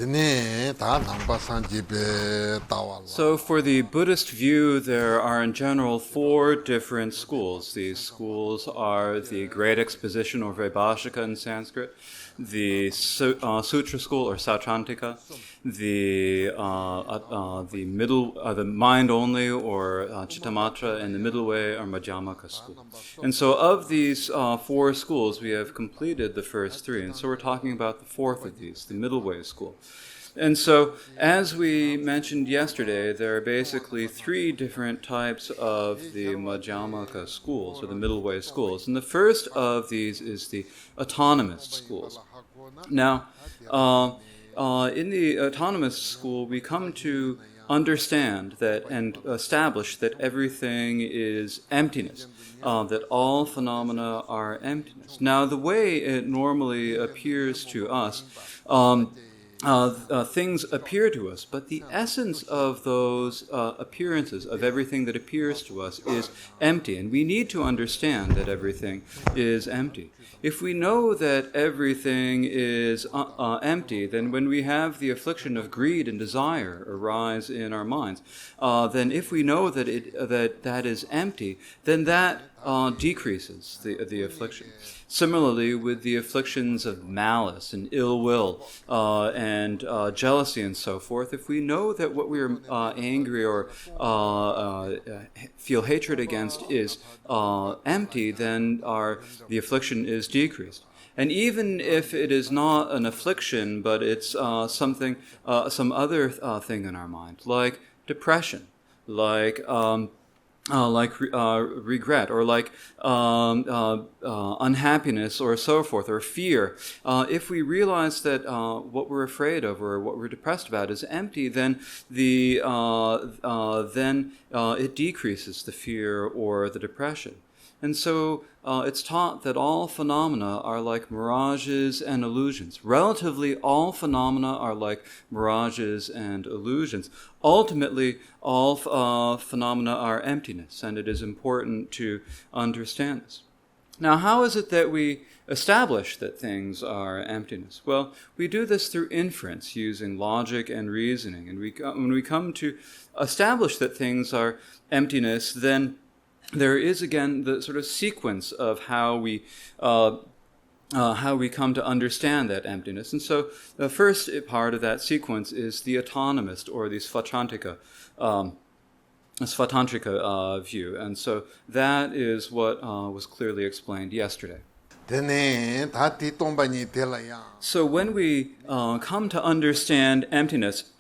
So for the Buddhist view, there are in general 4 different schools. These schools are the Great Exposition, or Vaibhashika in Sanskrit, the Sutra school, or Sautrantika, the mind only, or Chittamatra, and the middle way, or Madhyamaka school. And so of these 4 schools, we have completed the first 3, and so we're talking about the 4th of these, the middle way school. And so, as we mentioned yesterday, there are basically 3 different types of the Madhyamaka schools, or the middle way schools. And the first of these is the autonomous schools. Now, in the autonomous school, we come to understand that and establish that everything is emptiness, that all phenomena are emptiness. Now, the way it normally appears to us, things appear to us, but the essence of those appearances, of everything that appears to us, is empty. And we need to understand that everything is empty. If we know that everything is empty, then when we have the affliction of greed and desire arise in our minds, then if we know that that is empty, then that decreases the affliction. Similarly, with the afflictions of malice and ill will and jealousy and so forth, if we know that what we are angry or feel hatred against is empty, then the affliction is decreased. And even if it is not an affliction, but it's some other thing in our mind, like depression, like regret, or like unhappiness, or so forth, or fear. If we realize that what we're afraid of or what we're depressed about is empty, then it decreases the fear or the depression. And so it's taught that all phenomena are like mirages and illusions. Relatively, all phenomena are like mirages and illusions. Ultimately, all phenomena are emptiness, and it is important to understand this. Now, how is it that we establish that things are emptiness? Well, we do this through inference, using logic and reasoning. And when we come to establish that things are emptiness, then there is again the sort of sequence of how we come to understand that emptiness. And so the first part of that sequence is the autonomist, or the Svatantrika view. And so that is what was clearly explained yesterday. So when we come to understand emptiness,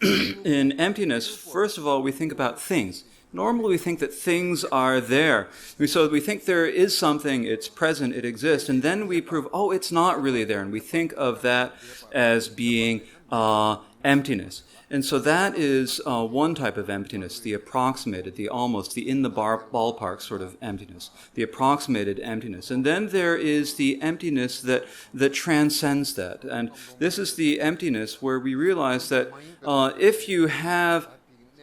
in emptiness, first of all, we think about things. Normally we think that things are there. So we think there is something, it's present, it exists, and then we prove, it's not really there. And we think of that as being emptiness. And so that is one type of emptiness, the approximated, the almost, the in the ballpark sort of emptiness, the approximated emptiness. And then there is the emptiness that transcends that. And this is the emptiness where we realize that if you have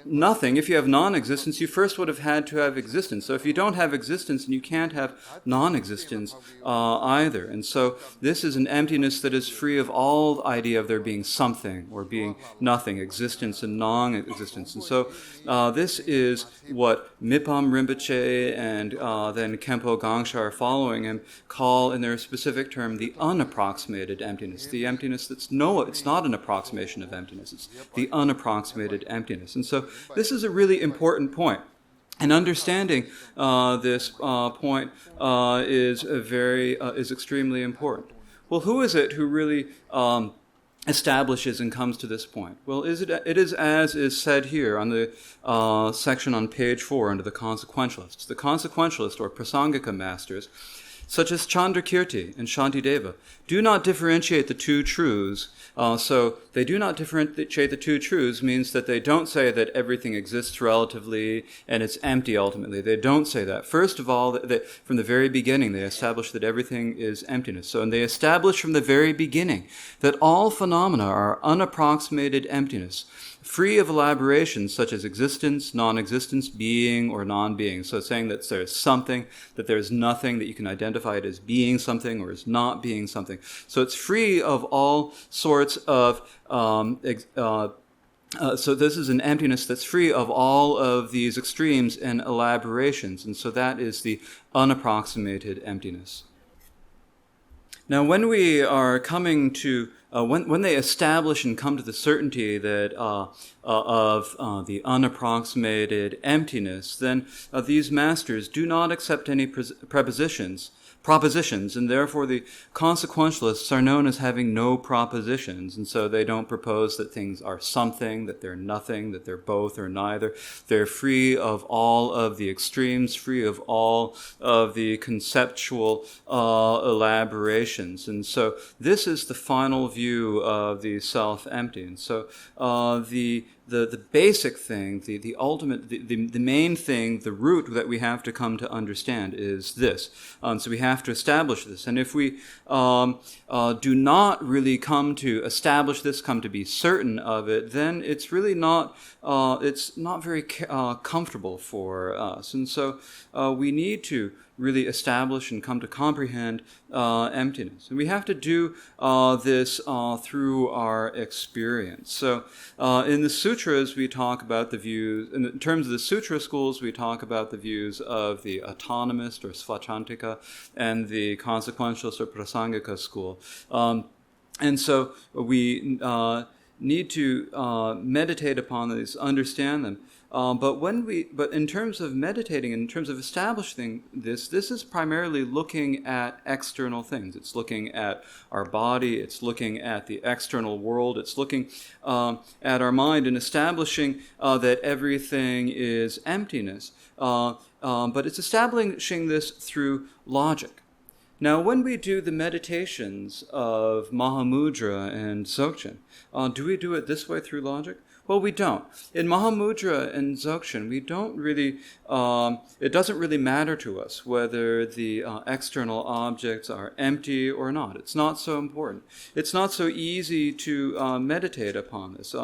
nothing, if you have non-existence, you first would have had to have existence. So if you don't have existence, then you can't have non-existence either. And so this is an emptiness that is free of all idea of there being something or being nothing, existence and non-existence. And so this is what Mipam Rinpoche and then Khenpo Gangshar following him call in their specific term the unapproximated emptiness. The emptiness it's not an approximation of emptiness, it's the unapproximated emptiness. And so this is a really important point. And understanding this point is extremely important. Well, who is it who really establishes and comes to this point? Well, it is as is said here on the section on page 4 under the consequentialists. The consequentialist or prasangika masters, such as Chandrakirti and Shantideva, do not differentiate the 2 truths. So they do not differentiate the 2 truths means that they don't say that everything exists relatively and it's empty ultimately. They don't say that. First of all, from the very beginning, they establish that everything is emptiness. And they establish from the very beginning that all phenomena are unapproximated emptiness, free of elaborations such as existence, non-existence, being, or non-being. So saying that there's something, that there's nothing, that you can identify it as being something or as not being something. So it's free of all sorts of so this is an emptiness that's free of all of these extremes and elaborations, and so that is the unapproximated emptiness. Now, when we are coming to, when they establish and come to the certainty that of the unapproximated emptiness, then these masters do not accept any propositions, and therefore the consequentialists are known as having no propositions, and so they don't propose that things are something, that they're nothing, that they're both or neither. They're free of all of the extremes, free of all of the conceptual elaborations, and so this is the final view of the self-empty. And so the basic thing, the ultimate, the main thing, the root that we have to come to understand is this. So we have to establish this. And if we do not really come to establish this, come to be certain of it, then it's really not, it's not very comfortable for us. And so we need to really establish and come to comprehend emptiness. And we have to do this through our experience. So in the sutras, we talk about the views, in terms of the sutra schools, we talk about the views of the autonomist or svachantika and the consequentialist or prasangika school. And so we need to meditate upon these, understand them. But in terms of meditating, in terms of establishing this is primarily looking at external things. It's looking at our body, it's looking at the external world, it's looking at our mind and establishing that everything is emptiness. But it's establishing this through logic. Now, when we do the meditations of Mahamudra and Dzogchen, do we do it this way through logic? Well, we don't. In Mahamudra and Dzogchen, we don't really, it doesn't really matter to us whether the external objects are empty or not. It's not so important. It's not so easy to meditate upon this.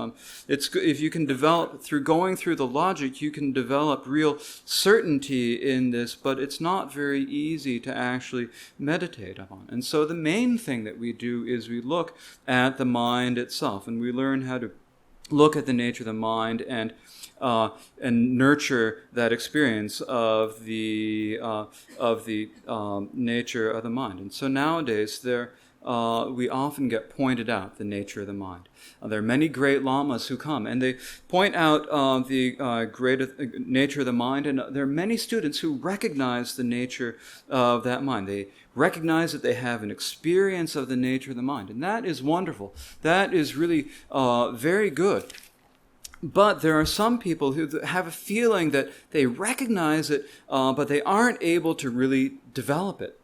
If you can develop, through going through the logic, you can develop real certainty in this, but it's not very easy to actually meditate upon. And so the main thing that we do is we look at the mind itself, and we learn how to look at the nature of the mind and nurture that experience of the nature of the mind. And so nowadays we often get pointed out the nature of the mind. There are many great lamas who come and they point out the great nature of the mind, and there are many students who recognize the nature of that mind. They recognize that they have an experience of the nature of the mind, and that is wonderful. That is really very good. But there are some people who have a feeling that they recognize it, but they aren't able to really develop it.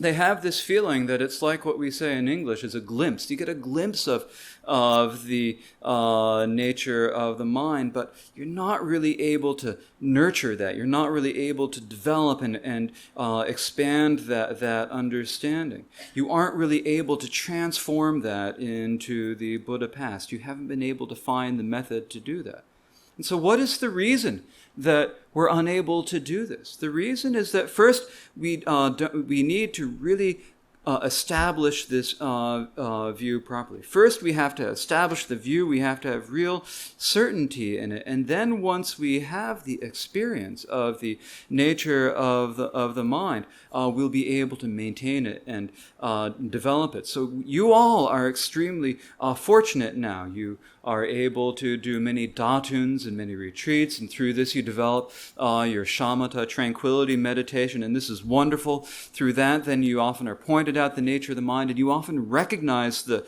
They have this feeling that it's like what we say in English is a glimpse. You get a glimpse of the nature of the mind, but you're not really able to nurture that. You're not really able to develop and expand that understanding. You aren't really able to transform that into the Buddha past. You haven't been able to find the method to do that. And so what is the reason that we're unable to do this? The reason is that first we need to really establish this view properly. First, we have to establish the view. We have to have real certainty in it. And then once we have the experience of the nature of the mind, we'll be able to maintain it and develop it. So you all are extremely fortunate now. You are able to do many dhatuns and many retreats, and through this you develop your shamatha, tranquility meditation, and this is wonderful. Through that, then you often are pointed out the nature of the mind, and you often recognize the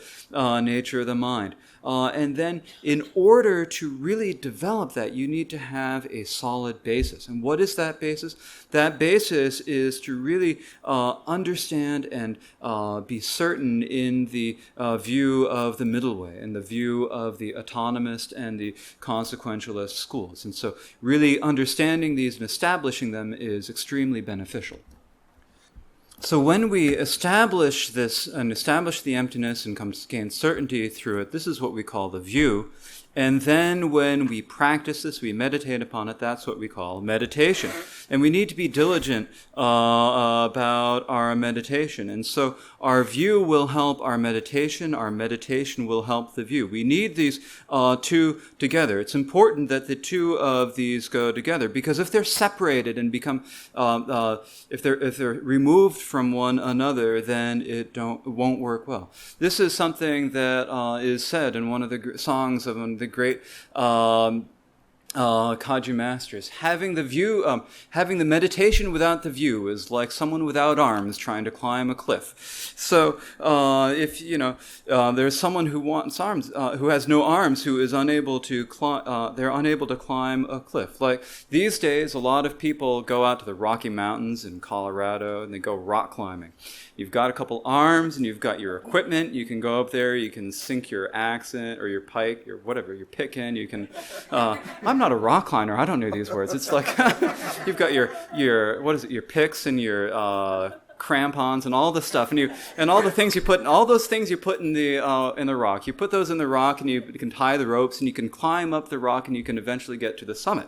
nature of the mind. And then in order to really develop that, you need to have a solid basis. And what is that basis? That basis is to really understand and be certain in the view of the middle way, and the view of the autonomist and the consequentialist schools. And so really understanding these and establishing them is extremely beneficial. So when we establish this and establish the emptiness and come to gain certainty through it, this is what we call the view. And then when we practice this, we meditate upon it, that's what we call meditation. And we need to be diligent about our meditation. And so our view will help our meditation will help the view. We need these two together. It's important that the two of these go together, because if they're separated and become, if they're removed from one another, then it won't work well. This is something that is said in one of the songs of one of the great Kagyu masters. Having the meditation without the view is like someone without arms trying to climb a cliff. So if there's someone who wants arms, who has no arms, who is unable to climb, they're unable to climb a cliff. Like these days, a lot of people go out to the Rocky Mountains in Colorado and they go rock climbing. You've got a couple arms and you've got your equipment. You can go up there. You can sink your axe in, or your pike, or whatever your pick in. You can. I'm not a rock climber. I don't know these words. It's like you've got your what is it? Your picks and your crampons and all the stuff, and all the things you put, all those things you put in the rock. You put those in the rock, and you can tie the ropes, and you can climb up the rock, and you can eventually get to the summit.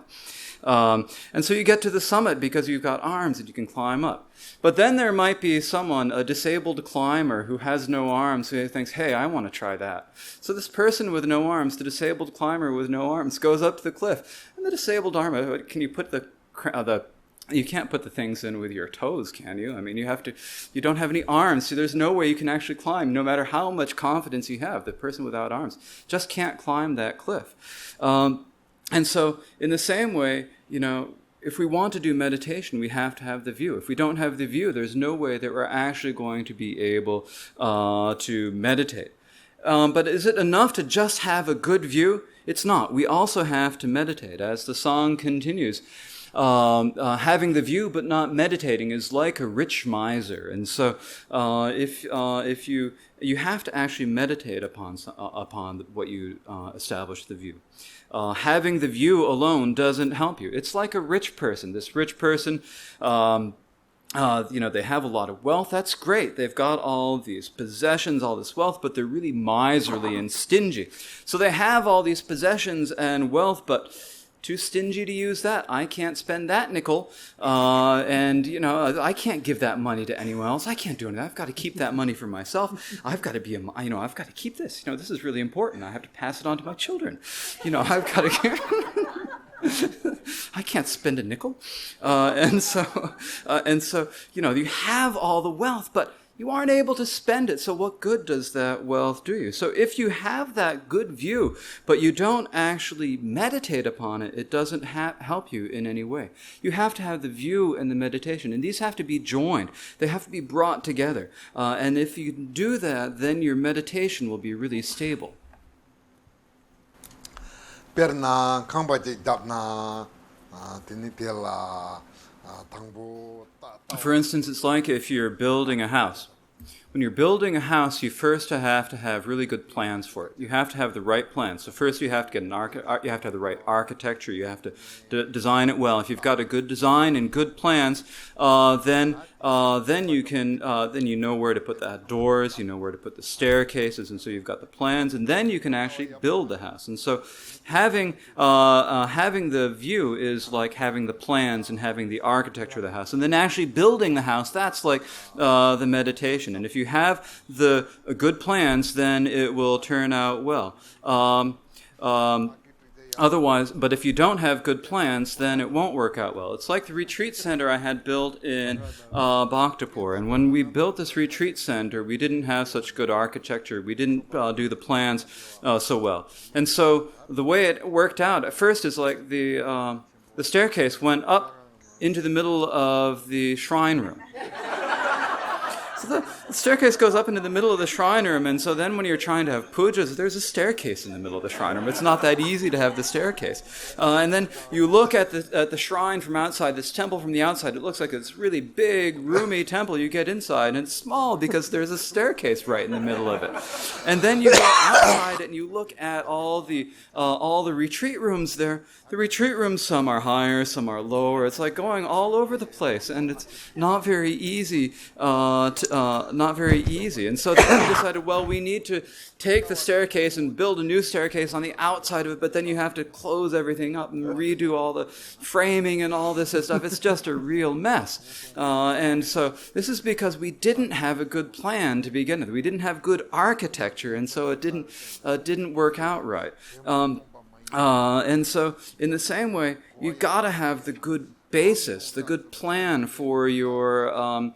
And so you get to the summit because you've got arms and you can climb up. But then there might be someone, a disabled climber who has no arms, who thinks, hey, I want to try that. So this person with no arms, the disabled climber with no arms, goes up to the cliff. And the disabled arm, can you put you can't put the things in with your toes, can you? I mean, you don't have any arms, so there's no way you can actually climb, no matter how much confidence you have. The person without arms just can't climb that cliff. And so, in the same way, if we want to do meditation, we have to have the view. If we don't have the view, there's no way that we're actually going to be able to meditate. But is it enough to just have a good view? It's not. We also have to meditate. As the song continues, having the view but not meditating is like a rich miser. And so if you have to actually meditate upon what you establish the view. Having the view alone doesn't help you. It's like a rich person. This rich person, they have a lot of wealth. That's great. They've got all these possessions, all this wealth, but they're really miserly and stingy. So they have all these possessions and wealth, but too stingy to use that. I can't spend that nickel, and I can't give that money to anyone else. I can't do anything. I've got to keep that money for myself. I've got to be I've got to keep this. This is really important. I have to pass it on to my children. I've got to. I can't spend a nickel, and so you have all the wealth, but you aren't able to spend it. So what good does that wealth do you? So if you have that good view, but you don't actually meditate upon it, it doesn't help you in any way. You have to have the view and the meditation, and these have to be joined. They have to be brought together. And if you do that, then your meditation will be really stable. For instance, it's like if you're building a house. When you're building a house, you first have to have really good plans for it. You have to have the right plans. So first you have to get you have to have the right architecture. You have to design it well. If you've got a good design and good plans, then you know where to put the doors, you know where to put the staircases, and so you've got the plans, and then you can actually build the house. And so having the view is like having the plans and having the architecture of the house, and then actually building the house, that's like the meditation. And if you have the good plans, then it will turn out well. Otherwise, but if you don't have good plans, then it won't work out well. It's like the retreat center I had built in Bhaktapur. And when we built this retreat center, we didn't have such good architecture. We didn't do the plans so well. And so the way it worked out at first is like the staircase went up into the middle of the shrine room. So the staircase goes up into the middle of the shrine room, and so then when you're trying to have pujas, there's a staircase in the middle of the shrine room. It's not that easy to have the staircase. And then you look at the shrine from outside, this temple from the outside. It looks like this really big, roomy temple. You get inside, and it's small because there's a staircase right in the middle of it. And then you go outside and you look at all the retreat rooms there. The retreat rooms, some are higher, some are lower. It's like going all over the place, and it's not very easy not very easy. And so then we decided, well, we need to take the staircase and build a new staircase on the outside of it, but then you have to close everything up and redo all the framing and all this stuff. It's just a real mess. And so this is because we didn't have a good plan to begin with. We didn't have good architecture, and so it didn't work out right. And so in the same way, you've got to have the good basis, the good plan for your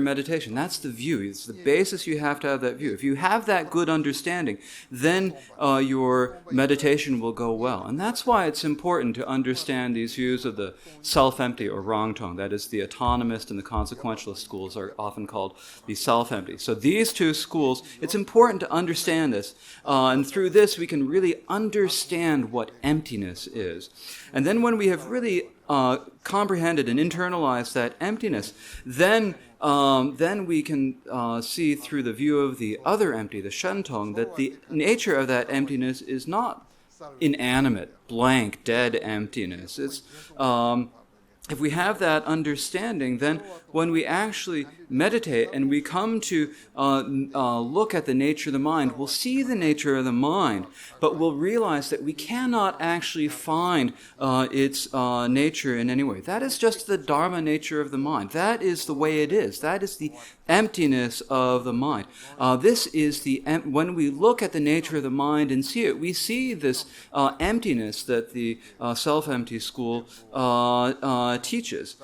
meditation. That's the view. It's the basis. You have to have that view. If you have that good understanding, then your meditation will go well. And that's why it's important to understand these views of the self-empty or wrong-tong. That is, the autonomist and the consequentialist schools are often called the self-empty. So these two schools, it's important to understand this. And through this, we can really understand what emptiness is. And then when we have really comprehended and internalized that emptiness, then we can see through the view of the other empty, the shentong, that the nature of that emptiness is not inanimate, blank, dead emptiness. It's if we have that understanding, then when we actually meditate and we come to look at the nature of the mind, we'll see the nature of the mind, but we'll realize that we cannot actually find its nature in any way. That is just the dharma nature of the mind. That is the way it is. That is the emptiness of the mind. This is when we look at the nature of the mind and see it, we see this emptiness that the self-empty school teaches.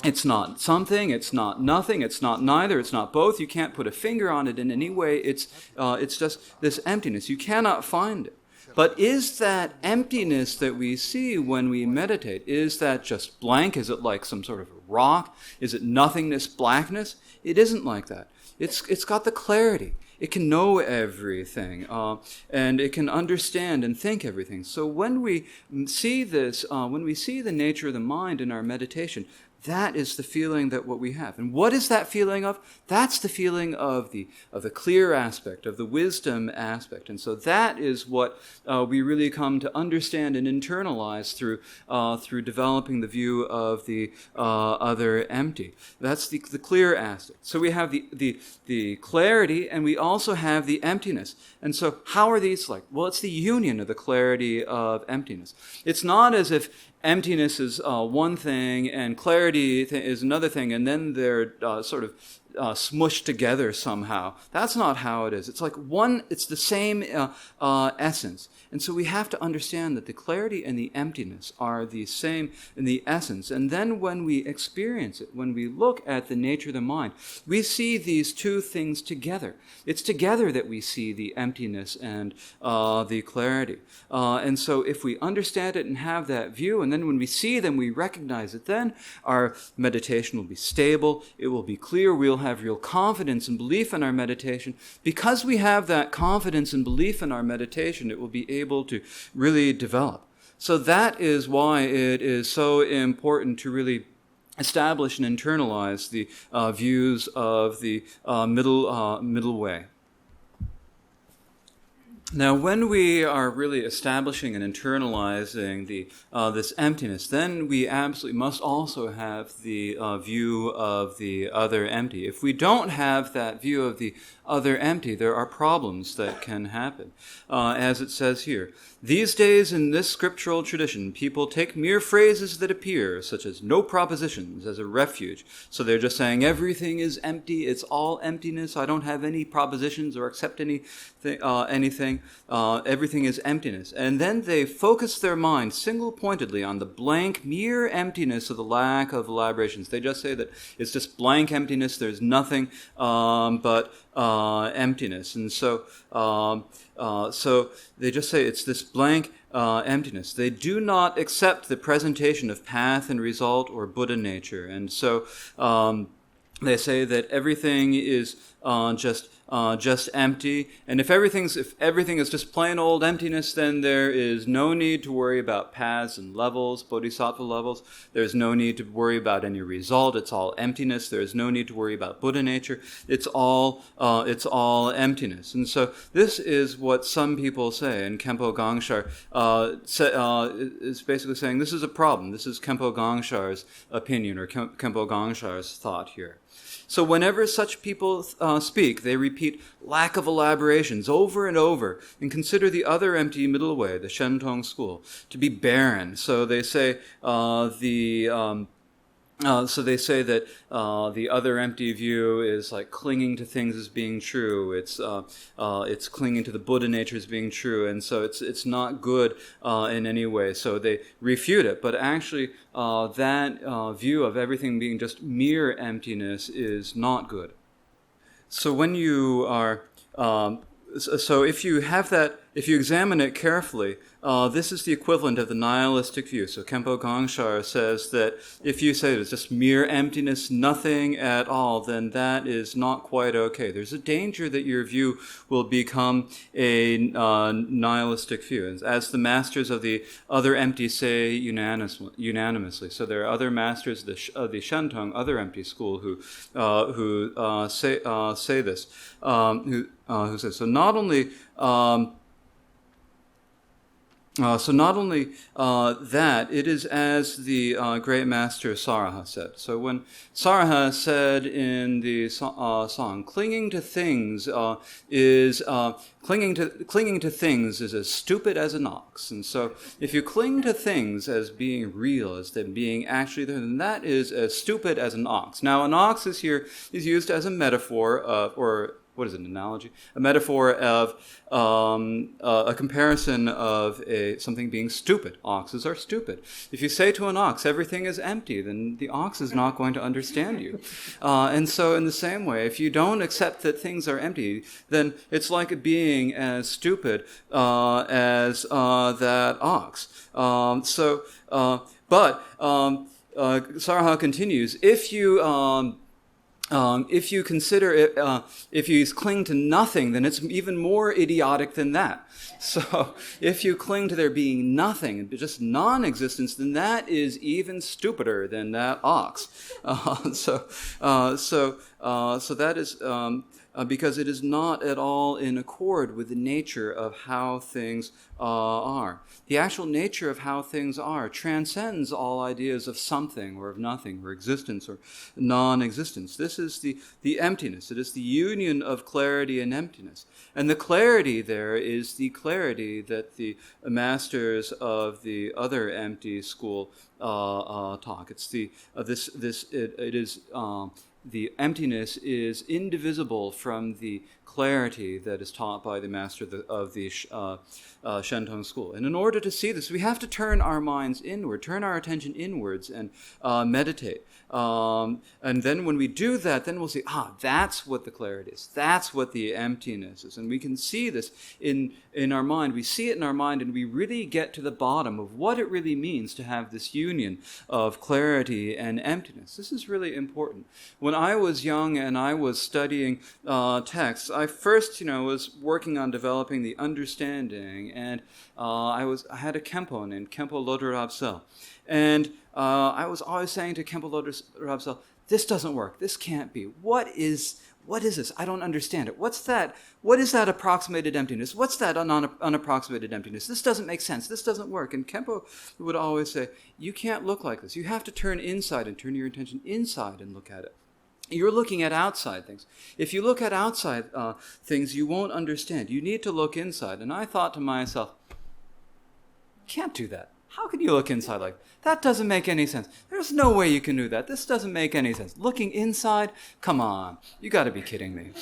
It's not something, it's not nothing, it's not neither, it's not both. You can't put a finger on it in any way. It's just this emptiness. You cannot find it. But is that emptiness that we see when we meditate, is that just blank? Is it like some sort of a rock? Is it nothingness, blackness? It isn't like that. It's got the clarity. It can know everything, and it can understand and think everything. So when we see this, when we see the nature of the mind in our meditation, that is the feeling that what we have. And what is that feeling of? That's the feeling of the clear aspect, of the wisdom aspect. And so that is what we really come to understand and internalize through developing the view of the other empty. That's the clear aspect. So we have the clarity, and we also have the emptiness. And so how are these like? Well, it's the union of the clarity of emptiness. It's not as if emptiness is one thing and clarity is another thing, and then they're sort of smushed together somehow. That's not how it is. It's like one, it's the same essence. And so we have to understand that the clarity and the emptiness are the same in the essence. And then when we experience it, when we look at the nature of the mind, we see these two things together. It's together that we see the emptiness and the clarity. And so if we understand it and have that view, and then when we see them, we recognize it, then our meditation will be stable, it will be clear, we'll have real confidence and belief in our meditation. Because we have that confidence and belief in our meditation, it will be able to really develop. So that is why it is so important to really establish and internalize the views of the middle way. Now, when we are really establishing and internalizing this emptiness, then we absolutely must also have the view of the other empty. If we don't have that view of the other empty, there are problems that can happen. As it says here, these days in this scriptural tradition, people take mere phrases that appear, such as no propositions, as a refuge. So they're just saying everything is empty, it's all emptiness, I don't have any propositions or accept anything, everything is emptiness. And then they focus their mind single-pointedly on the blank, mere emptiness of the lack of elaborations. They just say that it's just blank emptiness, there's nothing but emptiness. And so they just say it's this blank emptiness. They do not accept the presentation of path and result or Buddha nature. And so they say that everything is just just empty. And if everything is just plain old emptiness, then there is no need to worry about paths and levels, bodhisattva levels. There's no need to worry about any result. It's all emptiness. There's no need to worry about Buddha nature. It's all emptiness. And so this is what some people say. And Khenpo Gangshar is basically saying this is a problem. This is Khenpo Gangshar's opinion, or Khenpo Gangshar's thought here. So whenever such people speak, they repeat lack of elaborations over and over, and consider the other empty middle way, the Shentong school, to be barren. So they say that the other empty view is like clinging to things as being true. It's clinging to the Buddha nature as being true, and so it's not good in any way. So they refute it. But actually, that view of everything being just mere emptiness is not good. So when you are so if you have that, if you examine it carefully, this is the equivalent of the nihilistic view. So Khenpo Gangshar says that if you say it's just mere emptiness, nothing at all, then that is not quite okay. There's a danger that your view will become a nihilistic view, as the masters of the other empty say unanimously. So there are other masters of the Shentong, other empty school, who say this. Who says so? Not only. That, it is as the great master Saraha said. So when Saraha said in the song, clinging to things is as stupid as an ox. And so if you cling to things as being real, as them being actually there, then that is as stupid as an ox. Now, an ox is used as a metaphor or what is it, an analogy? A metaphor of a comparison of something being stupid. Oxes are stupid. If you say to an ox, everything is empty, then the ox is not going to understand you. And so in the same way, if you don't accept that things are empty, then it's like being as stupid as that ox. But Saraha continues, if you consider it, if you cling to nothing, then it's even more idiotic than that. So if you cling to there being nothing, just non-existence, then that is even stupider than that ox. So that is because it is not at all in accord with the nature of how things are. The actual nature of how things are transcends all ideas of something or of nothing or existence or non-existence. This is the emptiness. It is the union of clarity and emptiness. And the clarity there is the clarity that the masters of the other empty school talk. It's the emptiness is indivisible from the clarity that is taught by the master of the Shentong school. And in order to see this, we have to turn our minds inward, turn our attention inwards, and meditate. And then when we do that, then we'll see, that's what the clarity is. That's what the emptiness is. And we can see this in our mind. We see it in our mind, and we really get to the bottom of what it really means to have this union of clarity and emptiness. This is really important. When I was young and I was studying texts, I first, was working on developing the understanding, and I had a Khenpo named Khenpo Lodro Rabsel. And I was always saying to Khenpo Lodro Rabsel, this doesn't work. This can't be. What is this? I don't understand it. What's that? What is that approximated emptiness? What's that unapproximated emptiness? This doesn't make sense. This doesn't work. And Khenpo would always say, you can't look like this. You have to turn inside and turn your attention inside and look at it. You're looking at outside things. If you look at outside things, you won't understand. You need to look inside. And I thought to myself, can't do that. How can you look inside like that? That doesn't make any sense. There's no way you can do that. This doesn't make any sense. Looking inside? Come on. You got to be kidding me.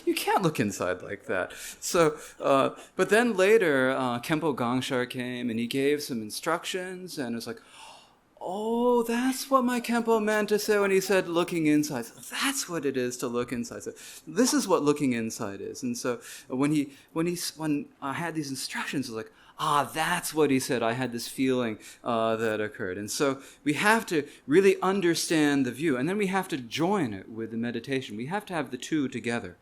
You can't look inside like that. So, but then later, Khenpo Gangshar came and he gave some instructions, and it's like, oh, that's what my Khenpo meant to say when he said looking inside. So that's what it is to look inside. So this is what looking inside is. And so when I had these instructions, I was like, that's what he said. I had this feeling that occurred. And so we have to really understand the view, and then we have to join it with the meditation. We have to have the two together.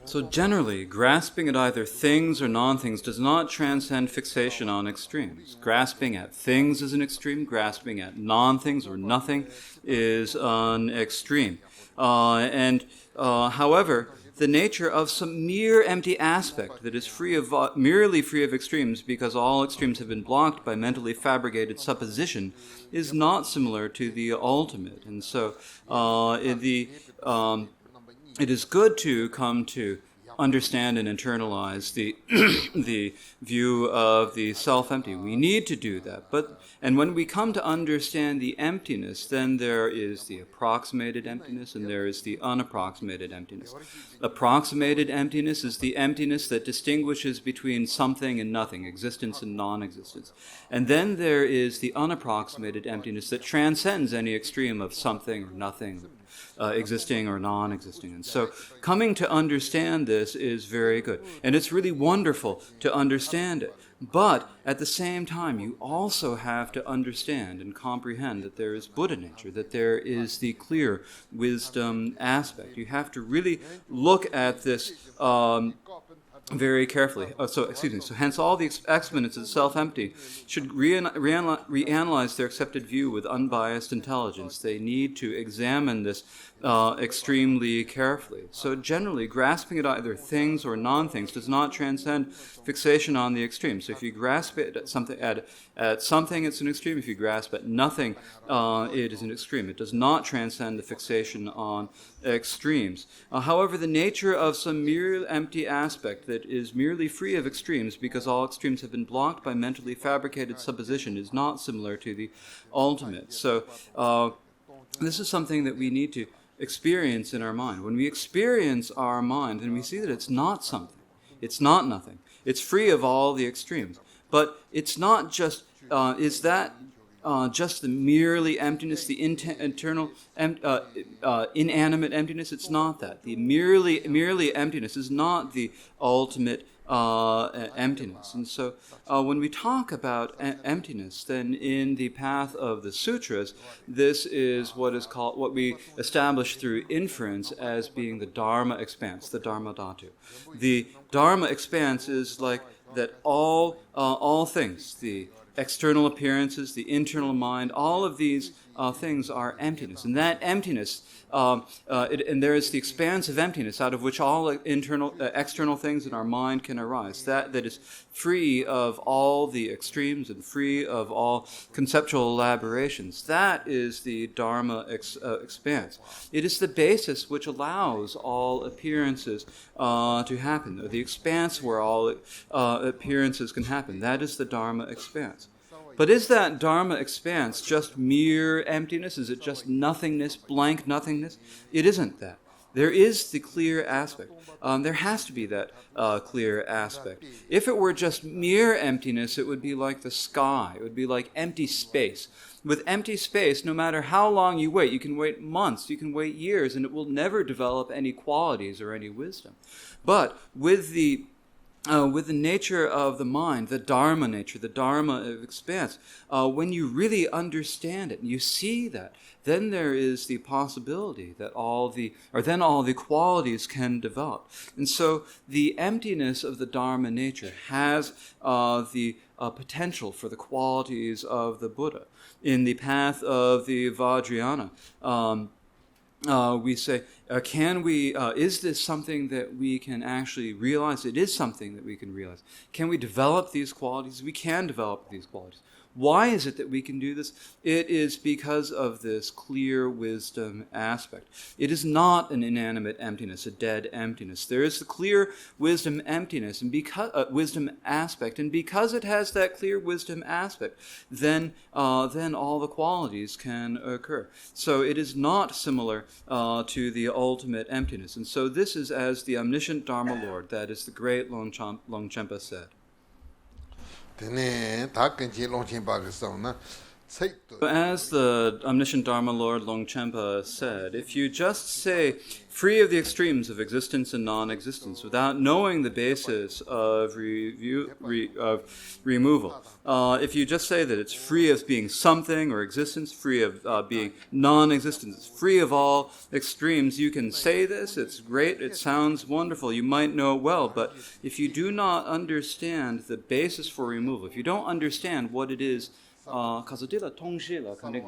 So generally, grasping at either things or non-things does not transcend fixation on extremes. Grasping at things is an extreme. Grasping at non-things or nothing is an extreme. However, the nature of some mere empty aspect that is merely free of extremes because all extremes have been blocked by mentally fabricated supposition is not similar to the ultimate. And so it is good to come to understand and internalize the the view of the self-empty. We need to do that. And when we come to understand the emptiness, then there is the approximated emptiness and there is the unapproximated emptiness. Approximated emptiness is the emptiness that distinguishes between something and nothing, existence and non-existence. And then there is the unapproximated emptiness that transcends any extreme of something or nothing, existing or non-existing. And so coming to understand this is very good. And it's really wonderful to understand it. But at the same time, you also have to understand and comprehend that there is Buddha nature, that there is the clear wisdom aspect. You have to really look at this very carefully. So hence all the exponents of self-empty should reanalyze their accepted view with unbiased intelligence. They need to examine this extremely carefully. So generally, grasping at either things or non-things does not transcend fixation on the extreme. So if you grasp it at something, it's an extreme. If you grasp at nothing, it is an extreme. It does not transcend the fixation on extremes. However, the nature of some mere empty aspect that is merely free of extremes because all extremes have been blocked by mentally fabricated supposition is not similar to the ultimate. So this is something that we need to experience in our mind. When we experience our mind, then we see that it's not something. It's not nothing. It's free of all the extremes. But it's not just, is that just the merely emptiness, the internal inanimate emptiness? It's not that. The merely emptiness is not the ultimate emptiness. And so when we talk about emptiness, then in the path of the sutras, this is what we establish through inference as being the Dharma expanse, the Dharma Dhatu. The Dharma expanse is like that all things, the external appearances, the internal mind, all of these things are emptiness. And that emptiness, and there is the expanse of emptiness out of which all external things in our mind can arise. That is free of all the extremes and free of all conceptual elaborations. That is the Dharma expanse. It is the basis which allows all appearances to happen. The expanse where all appearances can happen. That is the Dharma expanse. But is that Dharma expanse just mere emptiness? Is it just nothingness, blank nothingness? It isn't that. There is the clear aspect. There has to be that clear aspect. If it were just mere emptiness, it would be like the sky. It would be like empty space. With empty space, no matter how long you wait, you can wait months, you can wait years, and it will never develop any qualities or any wisdom. But with the nature of the mind, the Dharma nature, the Dharma of expanse, when you really understand it and you see that, then there is the possibility that all the qualities can develop. And so the emptiness of the Dharma nature has the potential for the qualities of the Buddha. In the path of the Vajrayana, we say, is this something that we can actually realize? It is something that we can realize. Can we develop these qualities? We can develop these qualities. Why is it that we can do this? It is because of this clear wisdom aspect. It is not an inanimate emptiness, a dead emptiness. There is the clear wisdom emptiness and wisdom aspect, and because it has that clear wisdom aspect, then all the qualities can occur. So it is not similar to the ultimate emptiness. And so this is as the omniscient Dharma Lord, that is the great Longchenpa said. Tene ta kenchi longchen pa ge song na As the omniscient Dharma Lord Longchenpa said, if you just say free of the extremes of existence and non-existence without knowing the basis of removal, if you just say that it's free of being something or existence, free of being non-existence, free of all extremes, you can say this, it's great, it sounds wonderful, you might know it well, but if you do not understand the basis for removal, if you don't understand what it is, 가서디라 통시라 근데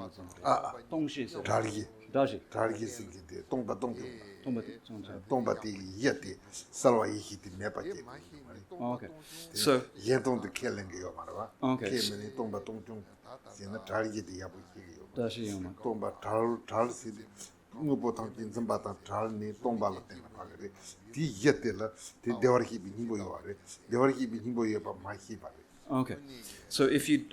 통시 다르기 생기대 동바디 예데 살와이 히티 메바데 Okay. So 예동도 켈랭게요 말아 Okay. 케메니 동바 동중 제나 다르기데 야부기요 다시요. 동바 달시디 무보탕 진선바탕 달니 동발한테 말아래 디 예데라 디 데워르기 비니보요 아래 데워르기 비니보요 바 마히 바래. Okay, so if you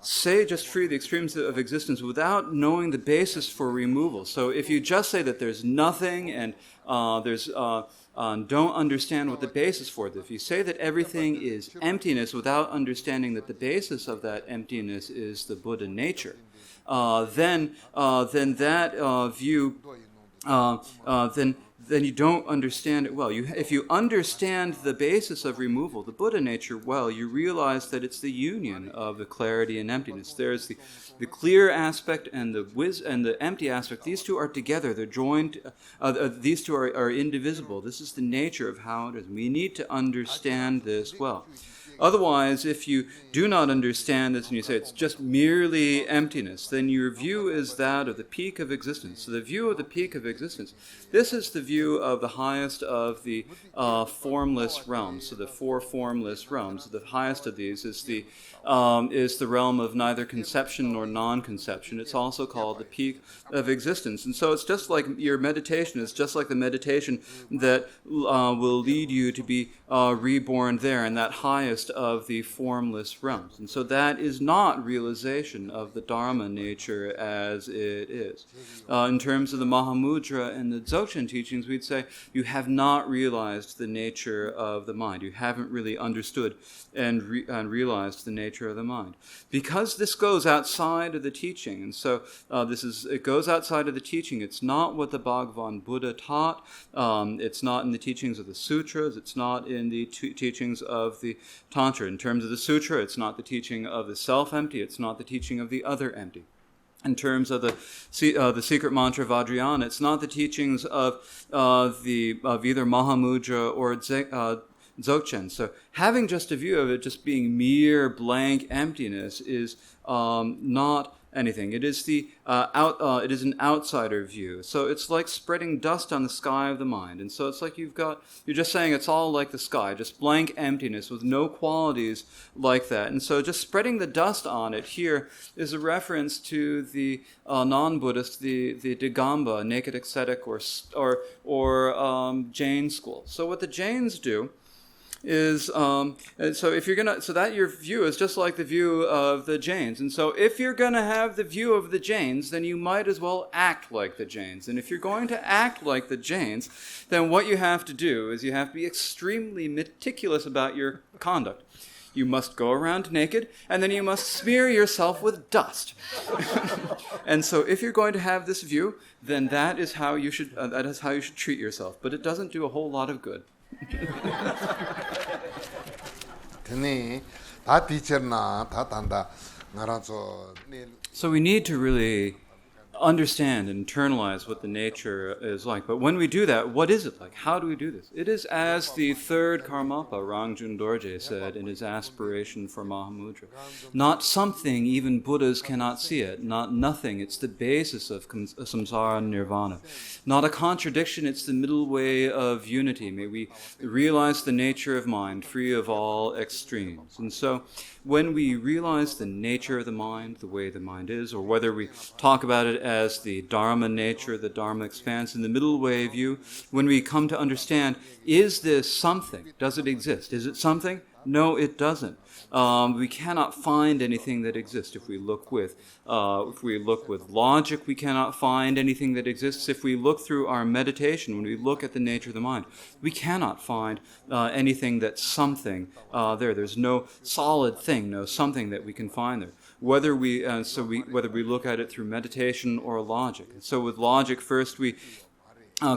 say just free the extremes of existence without knowing the basis for removal, so if you just say that there's nothing and don't understand what the basis for it, if you say that everything is emptiness without understanding that the basis of that emptiness is the Buddha nature, then that view, then you don't understand it well. If you understand the basis of removal, the Buddha nature, well, you realize that it's the union of the clarity and emptiness. There's the clear aspect and the empty aspect. These two are together. They're joined. These two are indivisible. This is the nature of how it is. We need to understand this well. Otherwise, if you do not understand this and you say it's just merely emptiness, then your view is that of the peak of existence. So the view of the peak of existence, this is the view of the highest of the formless realms. So the four formless realms, the highest of these is the realm of neither conception nor non-conception. It's also called the peak of existence. And so it's just like your meditation is just like the meditation that will lead you to be reborn there in that highest of the formless realms. And so that is not realization of the Dharma nature as it is. In terms of the Mahamudra and the Dzogchen teachings, we'd say you have not realized the nature of the mind. You haven't really understood and realized the nature of the mind. Because this goes outside of the teaching, and so it goes outside of the teaching. It's not what the Bhagavan Buddha taught. It's not in the teachings of the sutras. It's not in the teachings of the Tantra. In terms of the sutra, it's not the teaching of the self-empty. It's not the teaching of the other empty. In terms of the secret mantra Vajrayana, it's not the teachings of either Mahamudra or Dzogchen. So having just a view of it just being mere blank emptiness is not anything. It is it is an outsider view. So it's like spreading dust on the sky of the mind. And so it's like you're just saying it's all like the sky, just blank emptiness with no qualities like that. And so just spreading the dust on it here is a reference to the non-Buddhist, the Digamba, naked ascetic or Jain school. So what the Jains do is so that your view is just like the view of the Jains. And so if you're going to have the view of the Jains, then you might as well act like the Jains. And if you're going to act like the Jains, then what you have to do is you have to be extremely meticulous about your conduct. You must go around naked, and then you must smear yourself with dust. And so if you're going to have this view, then that is how you should treat yourself. But it doesn't do a whole lot of good. So we need to really understand and internalize what the nature is like. But when we do that, what is it like? How do we do this? It is as the third Karmapa, Rangjung Dorje, said in his aspiration for Mahamudra. Not something, even Buddhas cannot see it. Not nothing, it's the basis of samsara and nirvana. Not a contradiction, it's the middle way of unity. May we realize the nature of mind, free of all extremes. And so when we realize the nature of the mind, the way the mind is, or whether we talk about it as the Dharma nature, the Dharma expanse, in the middle way view, when we come to understand, is this something? Does it exist? Is it something? No, it doesn't. We cannot find anything that exists. If we look with logic, we cannot find anything that exists. If we look through our meditation, when we look at the nature of the mind, we cannot find anything that's something there. There's no solid thing, no something that we can find there. whether we look at it through meditation or logic. And so with logic, first we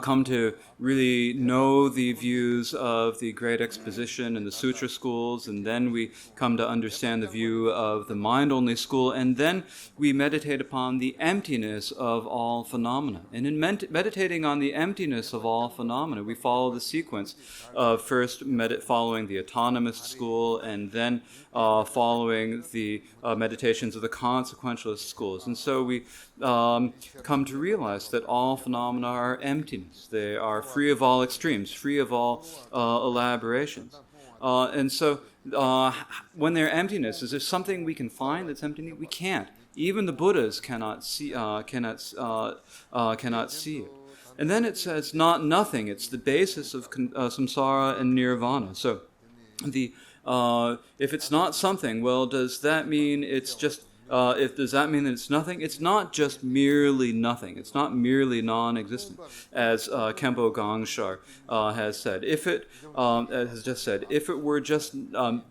come to really know the views of the great exposition and the sutra schools, and then we come to understand the view of the mind-only school, and then we meditate upon the emptiness of all phenomena. And in meditating on the emptiness of all phenomena, we follow the sequence of first following the autonomist school, and then following the meditations of the consequentialist schools. And so we come to realize that all phenomena are emptiness. They are free of all extremes, free of all elaborations. And so when they're emptiness, is there something we can find that's empty? We can't. Even the Buddhas cannot see it. And then it says not nothing. It's the basis of samsara and nirvana. So if it's not something, well, does that mean it's just does that mean that it's nothing? It's not just merely nothing. It's not merely non-existent, as Khenpo Gangshar has said. If it has just said, if it were just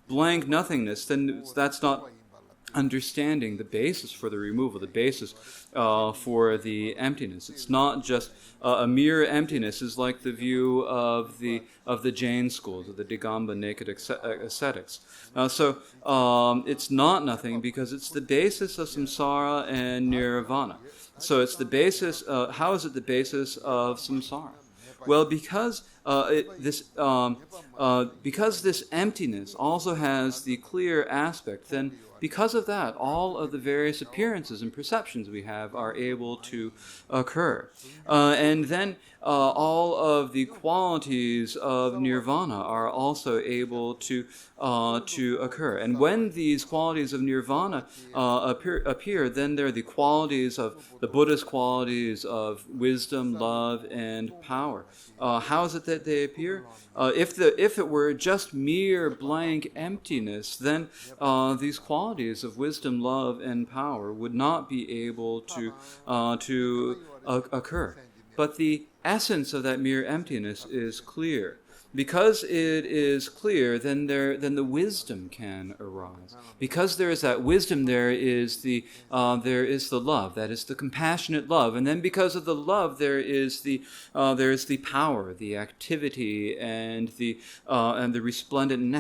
blank nothingness, then that's not understanding the basis for the removal, the basis for the emptiness. It's not just a mere emptiness. Is like the view of the Jain schools, of the Digamba naked ascetics. So it's not nothing because it's the basis of samsara and nirvana. So it's the basis. How is it the basis of samsara? Well, because this emptiness also has the clear aspect, then because of that, all of the various appearances and perceptions we have are able to occur. And then all of the qualities of nirvana are also able to occur. And when these qualities of nirvana appear, then they're the qualities of the Buddhist qualities of wisdom, love, and power. How is it that they appear? If it were just mere blank emptiness, then these qualities of wisdom, love, and power would not be able to occur. But the essence of that mere emptiness is clear. Because it is clear, then the wisdom can arise. Because there is that wisdom, there is the love. That is the compassionate love, and then because of the love, there is the power, the activity, and the resplendent and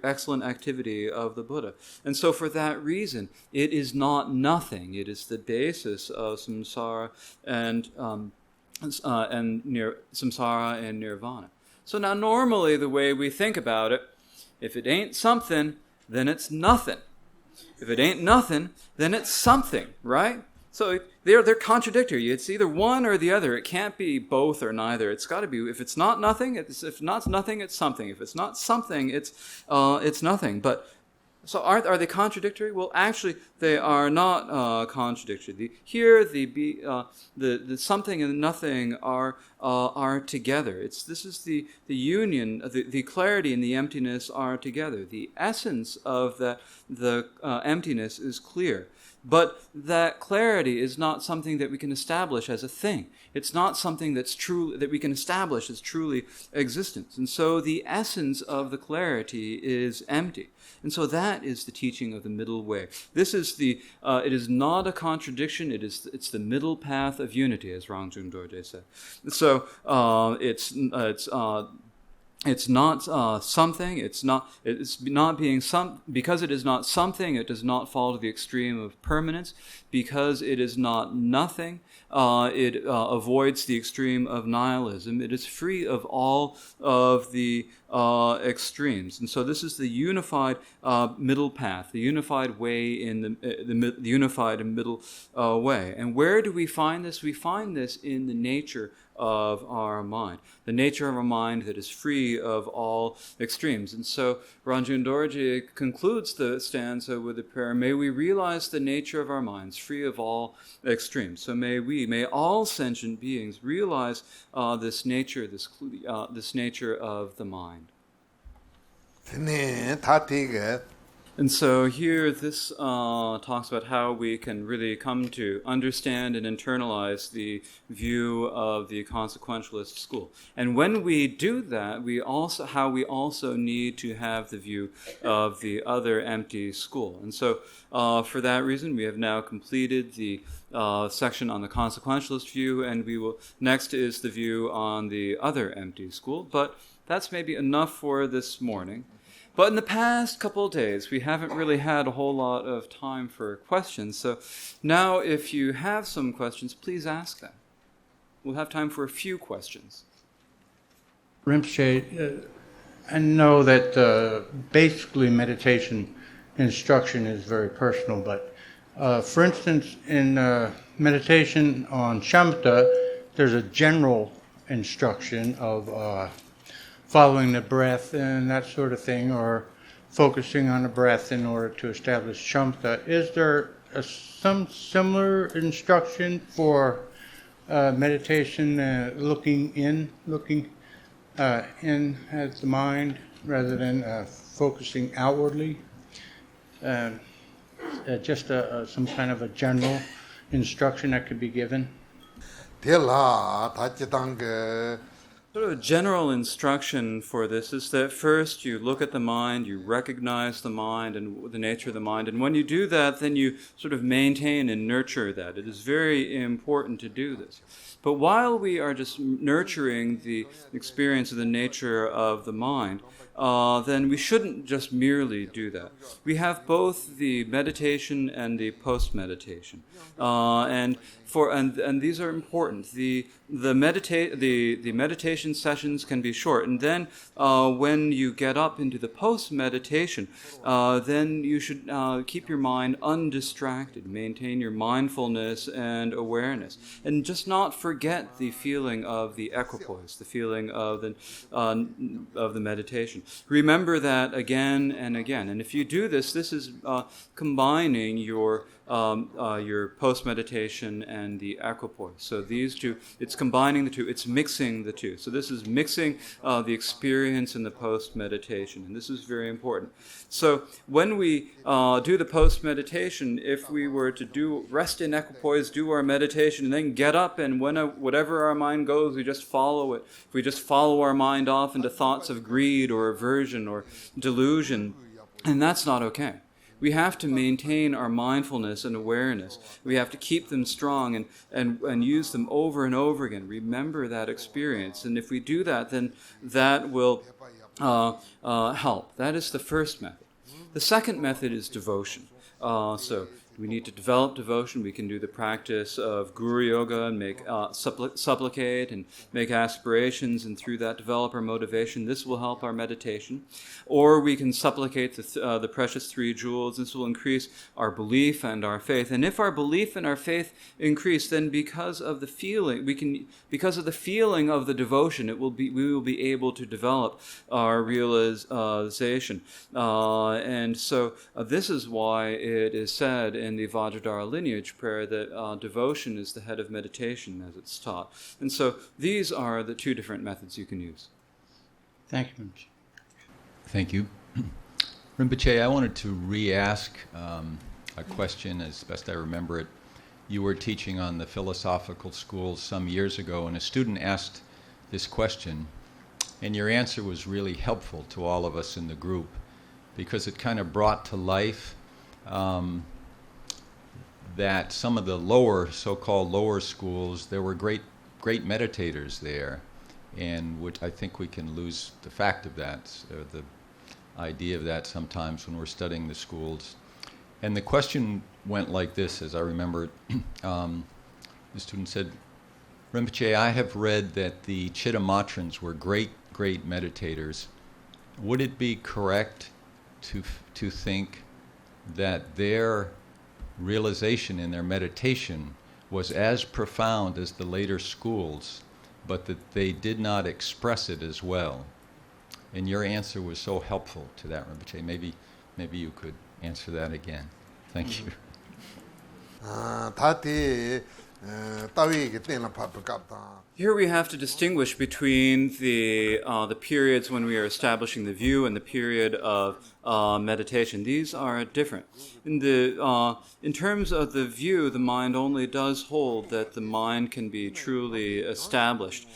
excellent activity of the Buddha. And so, for that reason, it is not nothing. It is the basis of samsara and samsara and nirvana. So now normally the way we think about it, if it ain't something, then it's nothing. If it ain't nothing, then it's something, right? So they're contradictory. It's either one or the other. It can't be both or neither. It's got to be, if it's not nothing, if not nothing, it's something. If it's not something, it's nothing. But so are they contradictory? Well, actually, they are not contradictory. The something and nothing are together. This is the union. The clarity and the emptiness are together. The essence of the emptiness is clear. But that clarity is not something that we can establish as a thing. It's not something that we can establish as truly existence. And so the essence of the clarity is empty. And so that is the teaching of the middle way. This is it is not a contradiction. It's the middle path of unity, as Rangjung Dorje said. So it's not something. It's not being some. Because it is not something, it does not fall to the extreme of permanence. Because it is not nothing, it avoids the extreme of nihilism. It is free of all of the extremes. And so this is the unified middle path, the unified way in the unified and middle way. And where do we find this? We find this in the nature of our mind, the nature of our mind that is free of all extremes. And so Rangjung Dorje concludes the stanza with the prayer, may we realize the nature of our minds, free of all extremes. So may all sentient beings realize this nature of the mind. And so here, this talks about how we can really come to understand and internalize the view of the consequentialist school. And when we do that, we also need to have the view of the other empty school. And so for that reason, we have now completed the section on the consequentialist view, and next is the view on the other empty school. But that's maybe enough for this morning. But in the past couple of days, we haven't really had a whole lot of time for questions. So now if you have some questions, please ask them. We'll have time for a few questions. Rinpoche, I know that basically meditation instruction is very personal, but for instance, in meditation on shamatha, there's a general instruction of following the breath and that sort of thing, or focusing on the breath in order to establish shamatha. Is there some similar instruction for meditation, looking in at the mind rather than focusing outwardly? Just some kind of a general instruction that could be given? Sort of a general instruction for this is that first you look at the mind, you recognize the mind and the nature of the mind, and when you do that, then you sort of maintain and nurture that. It is very important to do this. But while we are just nurturing the experience of the nature of the mind, then we shouldn't just merely do that. We have both the meditation and the post-meditation, and these are important. The meditation sessions can be short, and then when you get up into the post-meditation, then you should keep your mind undistracted, maintain your mindfulness and awareness, and just not forget the feeling of the equipoise, the feeling of the meditation. Remember that again and again, and if you do this, this is combining your post-meditation and the equipoise. So these two, it's combining the two, it's mixing the two. So this is mixing the experience and the post-meditation, and this is very important. So when we do the post-meditation, if we were to rest in equipoise, do our meditation, and then get up, and whatever our mind goes, we just follow it. If we just follow our mind off into thoughts of greed or aversion or delusion, and that's not okay. We have to maintain our mindfulness and awareness. We have to keep them strong and use them over and over again. Remember that experience. And if we do that, then that will help. That is the first method. The second method is devotion. So we need to develop devotion. We can do the practice of Guru Yoga and supplicate and make aspirations, and through that develop our motivation. This will help our meditation. Or we can supplicate the precious three jewels. This will increase our belief and our faith. And if our belief and our faith increase, then because of the feeling of the devotion, we will be able to develop our realization. And so this is why it is said in the Vajravidya lineage prayer that devotion is the head of meditation as it's taught. And so these are the two different methods you can use. Thank you, Rinpoche. Thank you. Rinpoche, I wanted to re-ask a question as best I remember it. You were teaching on the philosophical schools some years ago, and a student asked this question, and your answer was really helpful to all of us in the group because it kind of brought to life that some of the so-called lower schools, there were great meditators there, and which I think we can lose the fact of that, the idea of that sometimes when we're studying the schools. And the question went like this, as I remember it. The student said, Rinpoche, I have read that the Chittamatrans were great meditators. Would it be correct to think that their realization in their meditation was as profound as the later schools, but that they did not express it as well? And your answer was so helpful to that, Rinpoche. Maybe you could answer that again. Thank you. Here we have to distinguish between the periods when we are establishing the view and the period of meditation. These are different. In terms of the view, the mind only does hold that the mind can be truly established.